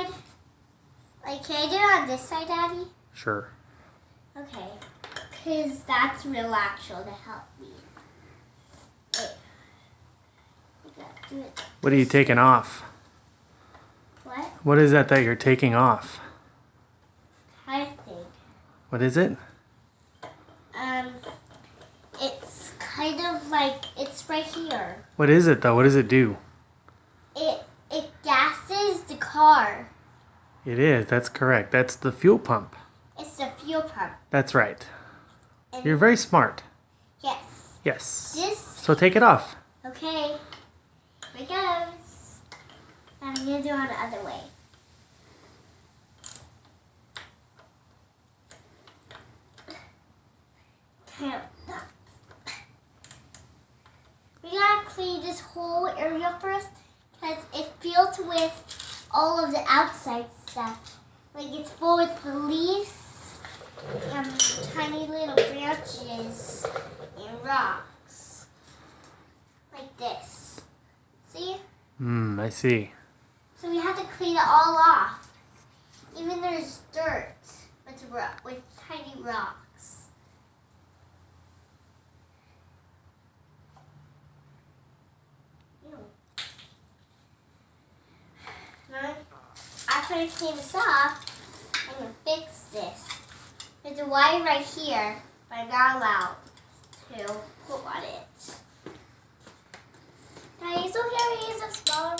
side? Like, can I do it on this side, Daddy? Sure. Okay. Because that's real actual to help me. Do it. What are you taking off? What? What is that you're taking off? I think. What is it? It's kind of like, it's right here. What is it though? What does it do? It gases the car. It is. That's correct. That's the fuel pump. It's the fuel pump. That's right. And You're very smart. yes. Yes. This. So take it off. Okay. Here it goes. I'm gonna do it the other way. We gotta clean this whole area first because it's filled with all of the outside stuff. Like it's full with leaves and tiny little branches and rocks. Like this. See? I see. So we have to clean it all off. Even there's dirt with tiny rocks. Ew. Now, after I clean this off, I'm going to fix this. There's a wire right here, but I'm not allowed to pull on it. Daddy, so here is a smaller